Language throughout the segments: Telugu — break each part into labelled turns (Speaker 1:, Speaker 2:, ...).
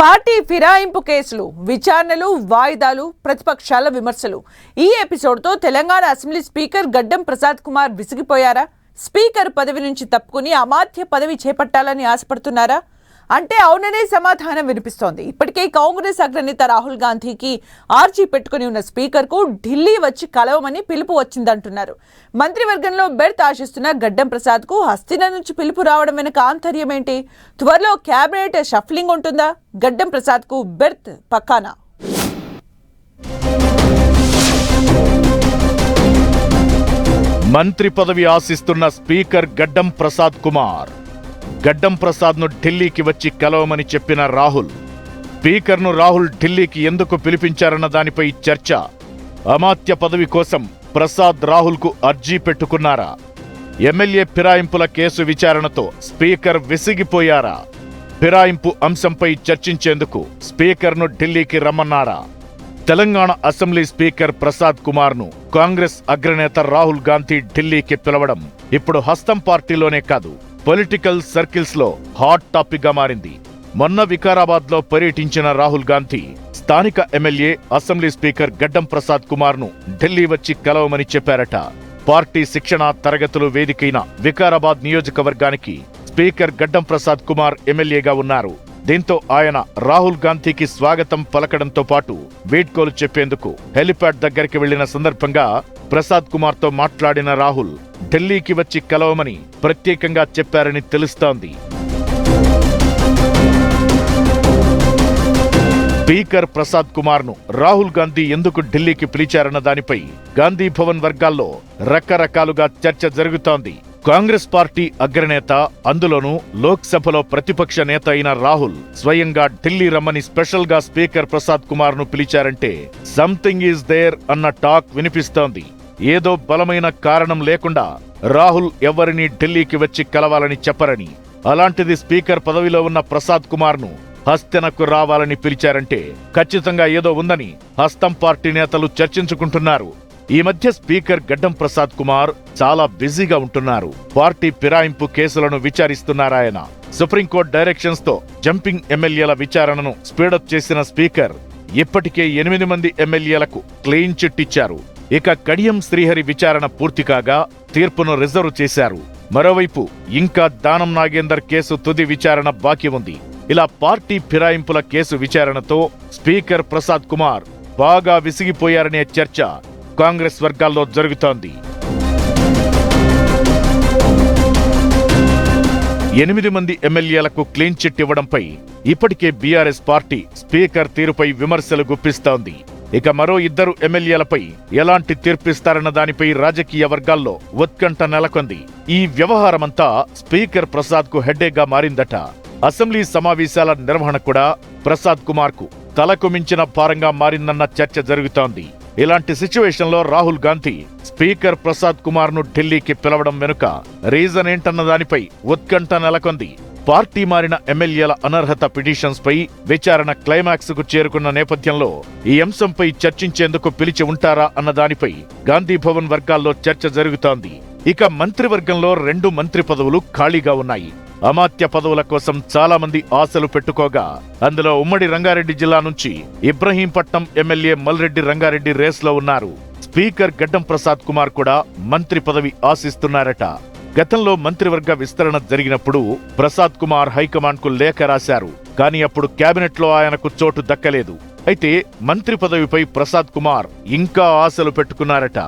Speaker 1: పార్టీ ఫిరాయింపు కేసులు, విచారణలు, వాయిదాలు, ప్రతిపక్షాల విమర్శలు. ఈ ఎపిసోడ్తో తెలంగాణ అసెంబ్లీ స్పీకర్ గడ్డం ప్రసాద్ కుమార్ విసిగిపోయారా? స్పీకర్ పదవి నుంచి తప్పుకుని అమాత్య పదవి చేపట్టాలని ఆశపడుతున్నారా అంటే అవుననే సమాధానం వినిపిస్తోంది. ఇప్పటికే కాంగ్రెస్ అగ్రనేత రాహుల్ గాంధీకి ఆర్జీ పెట్టుకుని ఉన్న స్పీకర్కు ఢిల్లీ వచ్చి కలవమని పిలుపు వచ్చిందంటున్నారు. మంత్రివర్గంలో బెర్త్ ఆశిస్తున్న గడ్డం ప్రసాద్కు హస్తిన నుంచి పిలుపు రావడం వెనుక ఆంతర్యం ఏంటి? త్వరలో క్యాబినెట్ షఫ్లింగ్ ఉంటుందా? గడ్డం ప్రసాద్కు బెర్త్ పక్కానా?
Speaker 2: మంత్రి పదవి ఆశిస్తున్న స్పీకర్ గడ్డం ప్రసాద్ కుమార్. గడ్డం ప్రసాద్ను ఢిల్లీకి వచ్చి కలవమని చెప్పిన రాహుల్. స్పీకర్ను రాహుల్ ఢిల్లీకి ఎందుకు పిలిపించారన్న దానిపై చర్చ. అమాత్య పదవి కోసం ప్రసాద్ రాహుల్కు అర్జీ పెట్టుకున్నారా? ఎమ్మెల్యే ఫిరాయింపుల కేసు విచారణతో స్పీకర్ విసిగిపోయారా? ఫిరాయింపు అంశంపై చర్చించేందుకు స్పీకర్ను ఢిల్లీకి రమ్మన్నారా? తెలంగాణ అసెంబ్లీ స్పీకర్ ప్రసాద్ కుమార్ను కాంగ్రెస్ అగ్రనేత రాహుల్ గాంధీ ఢిల్లీకి పిలవడం ఇప్పుడు హస్తం పార్టీలోనే కాదు, పొలిటికల్ సర్కిల్స్ లో హాట్ టాపిక్ గా మారింది. మొన్న వికారాబాద్ లో పర్యటించిన రాహుల్ గాంధీ స్థానిక ఎమ్మెల్యే అసెంబ్లీ స్పీకర్ గడ్డం ప్రసాద్ కుమార్ ను ఢిల్లీ వచ్చి కలవమని చెప్పారట. పార్టీ శిక్షణ తరగతులు వేదికైన వికారాబాద్ నియోజకవర్గానికి స్పీకర్ గడ్డం ప్రసాద్ కుమార్ ఎమ్మెల్యేగా ఉన్నారు. దీంతో ఆయన రాహుల్ గాంధీకి స్వాగతం పలకడంతో పాటు వీడ్కోలు చెప్పేందుకు హెలిప్యాడ్ దగ్గరికి వెళ్లిన సందర్భంగా ప్రసాద్ కుమార్ తో మాట్లాడిన రాహుల్ ఢిల్లీకి వచ్చి కలవమని ప్రత్యేకంగా చెప్పారని తెలుస్తోంది. స్పీకర్ ప్రసాద్ కుమార్ ను రాహుల్ గాంధీ ఎందుకు ఢిల్లీకి పిలిచారన్న దానిపై గాంధీ భవన్ వర్గాల్లో రకరకాలుగా చర్చ జరుగుతోంది. కాంగ్రెస్ పార్టీ అగ్రనేత, అందులోనూ లోక్సభలో ప్రతిపక్ష నేత అయిన రాహుల్ స్వయంగా ఢిల్లీ రమ్మని స్పెషల్ గా స్పీకర్ ప్రసాద్ కుమార్ ను పిలిచారంటే సంథింగ్ ఈజ్ దేర్ అన్న టాక్ వినిపిస్తోంది. ఏదో బలమైన కారణం లేకుండా రాహుల్ ఎవరిని ఢిల్లీకి వచ్చి కలవాలని చెప్పరని, అలాంటిది స్పీకర్ పదవిలో ఉన్న ప్రసాద్ కుమార్ ను హస్తనకు రావాలని పిలిచారంటే ఖచ్చితంగా ఏదో ఉందని హస్తం పార్టీ నేతలు చర్చించుకుంటున్నారు. ఈ మధ్య స్పీకర్ గడ్డం ప్రసాద్ కుమార్ చాలా బిజీగా ఉంటున్నారు. పార్టీ ఫిరాయింపు కేసులను విచారిస్తున్నారాయన. సుప్రీంకోర్టు డైరెక్షన్స్ తో జంపింగ్ ఎమ్మెల్యేల విచారణను స్పీడప్ చేసిన స్పీకర్ ఇప్పటికే 8 మంది ఎమ్మెల్యేలకు క్లీన్ చిట్ ఇచ్చారు. ఇక కడియం శ్రీహరి విచారణ పూర్తి కాగా తీర్పును రిజర్వ్ చేశారు. మరోవైపు ఇంకా దానం నాగేందర్ కేసు తుది విచారణ బాకీ ఉంది. ఇలా పార్టీ ఫిరాయింపుల కేసు విచారణతో స్పీకర్ ప్రసాద్ కుమార్ బాగా విసిగిపోయారనే చర్చ కాంగ్రెస్ వర్గాల్లో జరుగుతోంది. 8 మంది ఎమ్మెల్యేలకు క్లీన్ చిట్ ఇవ్వడంపై ఇప్పటికే బీఆర్ఎస్ పార్టీ స్పీకర్ తీరుపై విమర్శలు గుప్పిస్తోంది. ఇక మరో 2 ఎమ్మెల్యేలపై ఎలాంటి తీర్పిస్తారన్న దానిపై రాజకీయ వర్గాల్లో ఉత్కంఠ నెలకొంది. ఈ వ్యవహారమంతా స్పీకర్ ప్రసాద్ కు హెడ్డేక్ గా మారిందట. అసెంబ్లీ సమావేశాల నిర్వహణ కూడా ప్రసాద్ కుమార్ కు తలకు మించిన భారంగా మారిందన్న చర్చ జరుగుతోంది. ఇలాంటి సిచ్యువేషన్లో రాహుల్ గాంధీ స్పీకర్ ప్రసాద్ కుమార్ ను ఢిల్లీకి పిలవడం వెనుక రీజన్ ఏంటన్న దానిపై ఉత్కంఠ నెలకొంది. పార్టీ మారిన ఎమ్మెల్యేల అనర్హత పిటిషన్స్ పై విచారణ క్లైమాక్స్ కు చేరుకున్న నేపథ్యంలో ఈ అంశంపై చర్చించేందుకు పిలిచి ఉంటారా అన్న దానిపై గాంధీ భవన్ వర్గాల్లో చర్చ జరుగుతోంది. ఇక మంత్రివర్గంలో 2 మంత్రి పదవులు ఖాళీగా ఉన్నాయి. అమాత్య పదవుల కోసం చాలా మంది ఆశలు పెట్టుకోగా అందులో ఉమ్మడి రంగారెడ్డి జిల్లా నుంచి ఇబ్రహీంపట్నం ఎమ్మెల్యే మల్రెడ్డి రంగారెడ్డి రేస్లో ఉన్నారు. స్పీకర్ గడ్డం ప్రసాద్ కుమార్ కూడా మంత్రి పదవి ఆశిస్తున్నారట. గతంలో మంత్రివర్గ విస్తరణ జరిగినప్పుడు ప్రసాద్ కుమార్ హైకమాండ్ కు లేఖ రాశారు. కానీ అప్పుడు కేబినెట్ లో ఆయనకు చోటు దక్కలేదు. అయితే మంత్రి పదవిపై ప్రసాద్ కుమార్ ఇంకా ఆశలు పెట్టుకున్నారట.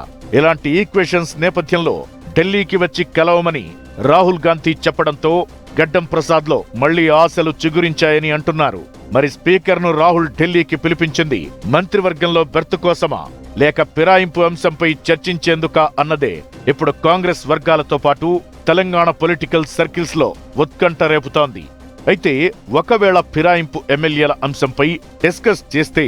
Speaker 2: ఇలాంటి ఈక్వేషన్స్ నేపథ్యంలో ఢిల్లీకి వచ్చి కలవమని రాహుల్ గాంధీ చెప్పడంతో గడ్డం ప్రసాద్ లో మళ్లీ ఆశలు చిగురించాయని అంటున్నారు. మరి స్పీకర్ ను రాహుల్ ఢిల్లీకి పిలిపించింది మంత్రివర్గంలో బెర్త్ కోసమా, లేక ఫిరాయింపు అంశంపై చర్చించేందుకా అన్నదే ఇప్పుడు కాంగ్రెస్ వర్గాలతో పాటు తెలంగాణ పొలిటికల్ సర్కిల్స్ లో ఉత్కంఠ రేపుతోంది. అయితే ఒకవేళ ఫిరాయింపు ఎమ్మెల్యేల అంశంపై డిస్కస్ చేస్తే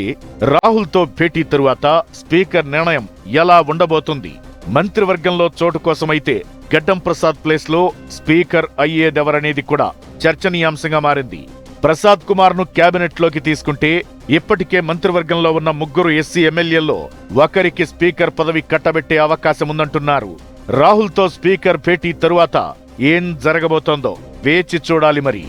Speaker 2: రాహుల్ తో భేటీ తరువాత స్పీకర్ నిర్ణయం ఎలా ఉండబోతుంది? మంత్రివర్గంలో చోటు కోసమైతే గడ్డం ప్రసాద్ ప్లేస్ లో స్పీకర్ అయ్యేదెవరనేది కూడా చర్చనీయాంశంగా మారింది. ప్రసాద్ కుమార్ ను క్యాబినెట్ లోకి తీసుకుంటే ఇప్పటికే మంత్రివర్గంలో ఉన్న 3 ఎస్సీ ఎమ్మెల్యేల్లో ఒకరికి స్పీకర్ పదవి కట్టబెట్టే అవకాశముందంటున్నారు. రాహుల్ తో స్పీకర్ భేటీ తరువాత ఏం జరగబోతోందో వేచి చూడాలి మరి.